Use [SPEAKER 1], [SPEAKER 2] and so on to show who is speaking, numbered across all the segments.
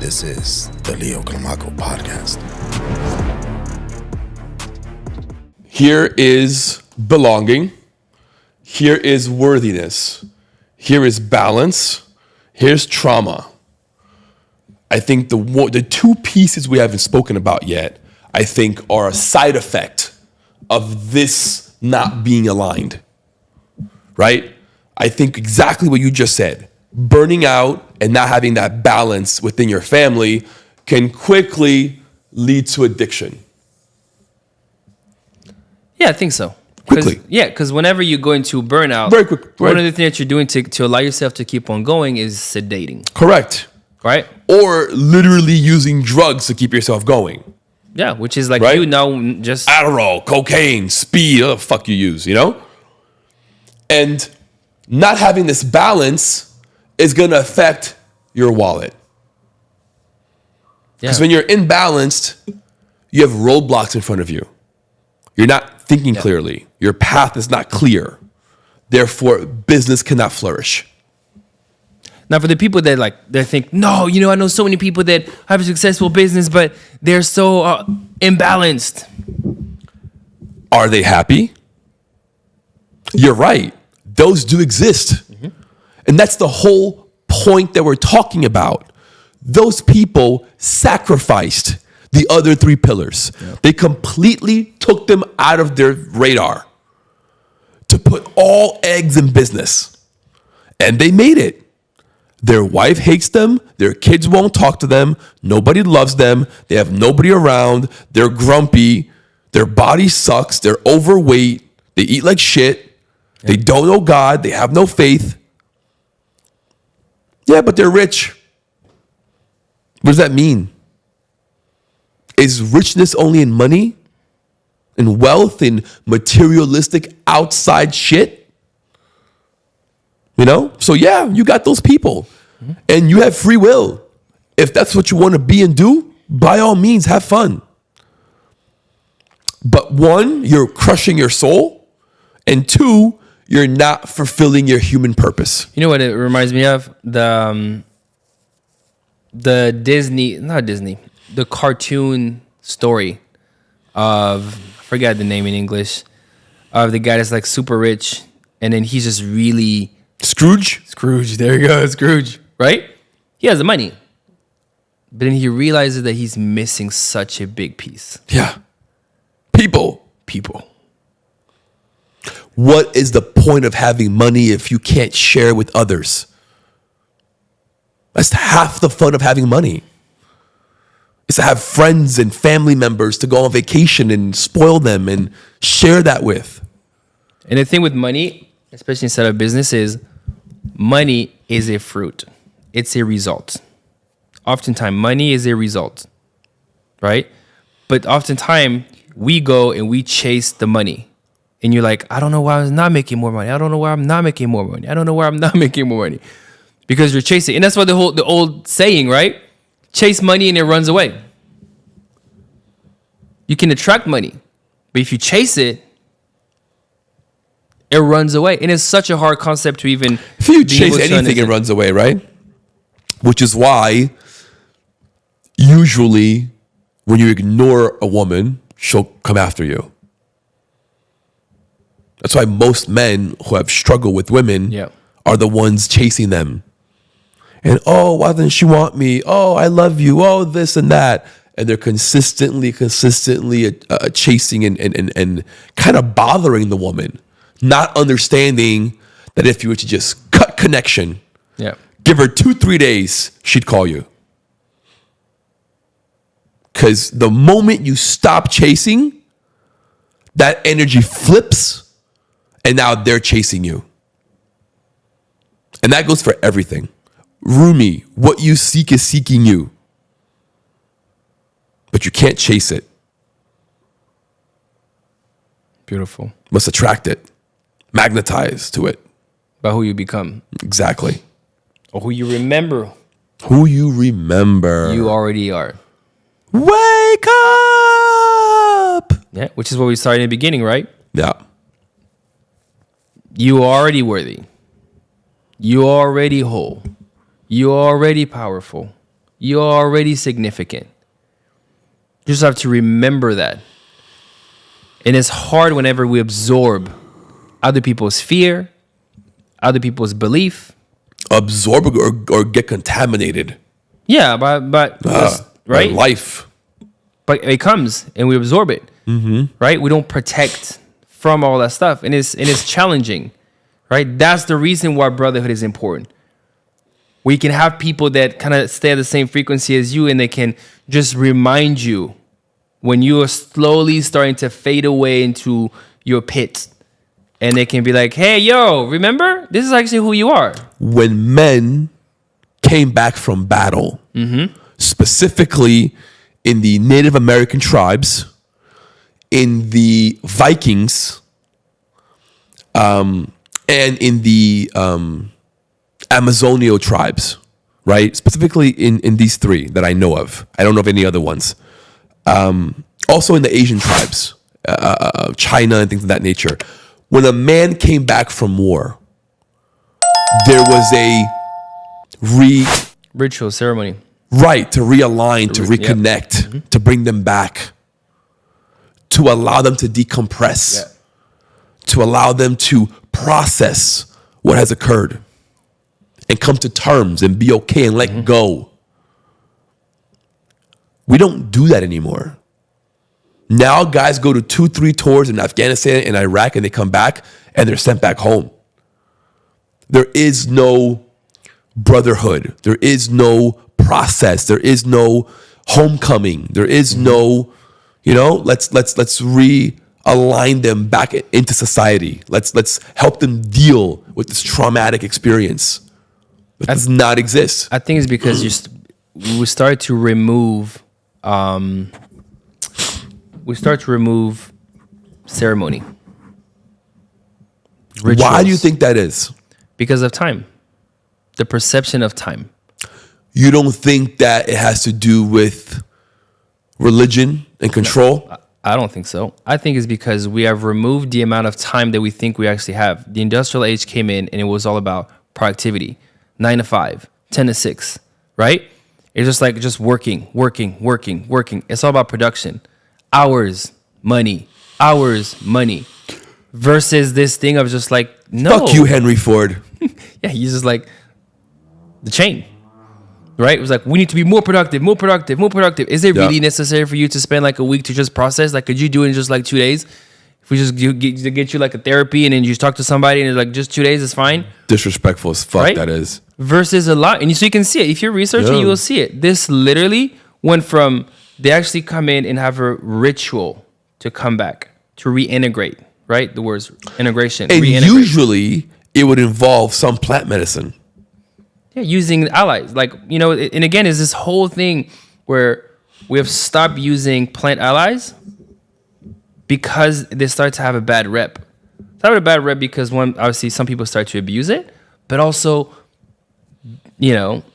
[SPEAKER 1] This is the Leo Climaco Podcast.
[SPEAKER 2] Here is belonging. Here is worthiness. Here is balance. Here's trauma. I think the two pieces we haven't spoken about yet, I think, are a side effect of this not being aligned, right? I think exactly what you just said. Burning out and not having that balance within your family can quickly lead to addiction.
[SPEAKER 3] Yeah, I think so.
[SPEAKER 2] Quickly.
[SPEAKER 3] Yeah, because whenever you go into burnout,
[SPEAKER 2] Very quick.
[SPEAKER 3] one of the things that you're doing to allow yourself to keep on going is sedating.
[SPEAKER 2] Correct.
[SPEAKER 3] Right?
[SPEAKER 2] Or literally using drugs to keep yourself going.
[SPEAKER 3] Yeah, which is like
[SPEAKER 2] Right?
[SPEAKER 3] you now just...
[SPEAKER 2] Adderall, cocaine, speed, whatever the fuck you use, you know? And not having this balance is going to affect your wallet. Because when you're imbalanced, you have roadblocks in front of you. You're not thinking clearly. Your path is not clear. Therefore, business cannot flourish.
[SPEAKER 3] Now, for the people that they think, no, I know so many people that have a successful business, but they're so imbalanced.
[SPEAKER 2] Are they happy? You're right. Those do exist. Mm-hmm. And that's the whole point that we're talking about. Those people sacrificed the other three pillars. Yeah. They completely took them out of their radar to put all eggs in business. And they made it. Their wife hates them. Their kids won't talk to them. Nobody loves them. They have nobody around. They're grumpy. Their body sucks. They're overweight. They eat like shit. Yeah. They don't know God. They have no faith. Yeah, but they're rich. What does that mean? Is richness only in money, in wealth, in materialistic outside shit? You know? So yeah, you got those people. Mm-hmm. And you have free will. If that's what you want to be and do, by all means, have fun. But one, you're crushing your soul. And two, you're not fulfilling your human purpose.
[SPEAKER 3] You know what it reminds me of? The the cartoon story of, I forgot the name in English, of the guy that's like super rich. And then he's just really...
[SPEAKER 2] Scrooge,
[SPEAKER 3] there you go, Scrooge, right? He has the money. But then he realizes that he's missing such a big piece.
[SPEAKER 2] Yeah. People. What is the point of having money if you can't share with others? That's half the fun of having money. It's to have friends and family members to go on vacation and spoil them and share that with.
[SPEAKER 3] And the thing with money, especially inside of business, is money is a fruit. It's a result. Oftentimes, money is a result, right? But oftentimes, we go and we chase the money. And you're like, I don't know why I'm not making more money. I don't know why I'm not making more money. I don't know why I'm not making more money. Because you're chasing. And that's why the old saying, right? Chase money and it runs away. You can attract money. But if you chase it, it runs away. And it's such a hard concept to even...
[SPEAKER 2] If you chase anything, it runs away, right? Which is why, usually, when you ignore a woman, she'll come after you. That's why most men who have struggled with women are the ones chasing them. And, oh, why doesn't she want me? Oh, I love you. Oh, this and that. And they're consistently chasing and kind of bothering the woman, not understanding that if you were to just cut connection, give her 2-3 days, she'd call you. Because the moment you stop chasing, that energy flips. And now they're chasing you. And that goes for everything. Rumi, what you seek is seeking you. But you can't chase it.
[SPEAKER 3] Beautiful.
[SPEAKER 2] Must attract it. Magnetize to it.
[SPEAKER 3] By who you become.
[SPEAKER 2] Exactly.
[SPEAKER 3] Or who you remember.
[SPEAKER 2] Who you remember.
[SPEAKER 3] You already are.
[SPEAKER 2] Wake up!
[SPEAKER 3] Yeah, which is what we started in the beginning, right?
[SPEAKER 2] Yeah.
[SPEAKER 3] You are already worthy. You are already whole. You are already powerful. you're already significant. You just have to remember that. And it's hard whenever we absorb other people's fear, other people's belief.
[SPEAKER 2] Absorb or get contaminated.
[SPEAKER 3] Yeah, but right?
[SPEAKER 2] By life.
[SPEAKER 3] But it comes and we absorb it, right? We don't protect from all that stuff, and it's challenging, right? That's the reason why brotherhood is important. We can have people that kind of stay at the same frequency as you, and they can just remind you when you are slowly starting to fade away into your pit, and they can be like, "Hey, yo, remember? This is actually who you are."
[SPEAKER 2] When men came back from battle, specifically in the Native American tribes, in the Vikings, and in the Amazonio tribes, right? Specifically in these three that I know of. I don't know of any other ones. Also in the Asian tribes, China and things of that nature. When a man came back from war, there was a
[SPEAKER 3] ritual ceremony.
[SPEAKER 2] Right, to realign, to reconnect, to bring them back, to allow them to decompress, to allow them to process what has occurred and come to terms and be okay and let go. We don't do that anymore. Now guys go to 2-3 tours in Afghanistan and Iraq, and they come back and they're sent back home. There is no brotherhood. There is no process. There is no homecoming. There is no, let's realign them back into society. Let's help them deal with this traumatic experience. It does not exist.
[SPEAKER 3] I think it's because we start to remove ceremony. Rituals.
[SPEAKER 2] Why do you think that is?
[SPEAKER 3] Because of time. The perception of time.
[SPEAKER 2] You don't think that it has to do with religion and control?
[SPEAKER 3] No, I don't think so. I think it's because we have removed the amount of time that we think we actually have. The industrial age came in and it was all about productivity. 9 to 5, 10 to 6, right? It's just working. It's all about production. Hours, money. Versus this thing of just like, no.
[SPEAKER 2] Fuck you, Henry Ford.
[SPEAKER 3] Yeah, he's just like the chain. Right? It was like, we need to be more productive. Is it really necessary for you to spend like a week to just process? Like, could you do it in just like 2 days? If we just get you like a therapy and then you just talk to somebody and it's like just 2 days is fine.
[SPEAKER 2] Disrespectful as fuck, right? That is.
[SPEAKER 3] Versus a lot. And so you can see it. If you're researching, you will see it. This literally went from, they actually come in and have a ritual to come back, to reintegrate, right? The words integration.
[SPEAKER 2] And usually it would involve some plant medicine.
[SPEAKER 3] Yeah, using allies. Like, and again, is this whole thing where we have stopped using plant allies because they start to have a bad rep. It's having a bad rep because, one, obviously some people start to abuse it, but also, the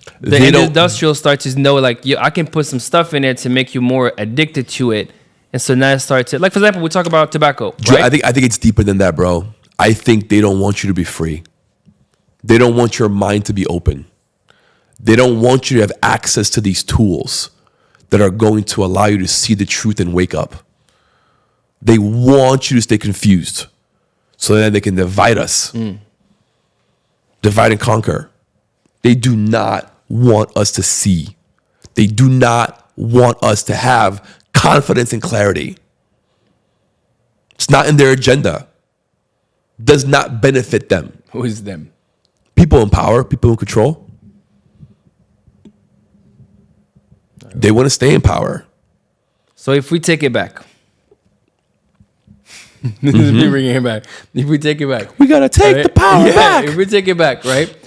[SPEAKER 3] industrial start to know, like, I can put some stuff in it to make you more addicted to it. And so now it starts to, like, for example, we talk about tobacco, right?
[SPEAKER 2] I think it's deeper than that, bro. I think they don't want you to be free. They don't want your mind to be open. They don't want you to have access to these tools that are going to allow you to see the truth and wake up. They want you to stay confused so that they can divide us. Divide and conquer. They do not want us to see. They do not want us to have confidence and clarity. It's not in their agenda. Does not benefit them.
[SPEAKER 3] Who is them?
[SPEAKER 2] People in power, people in control. They want to stay in power.
[SPEAKER 3] So if we take it back, this is me bringing it back. If we take it back,
[SPEAKER 2] we gotta take the power back.
[SPEAKER 3] If we take it back, right?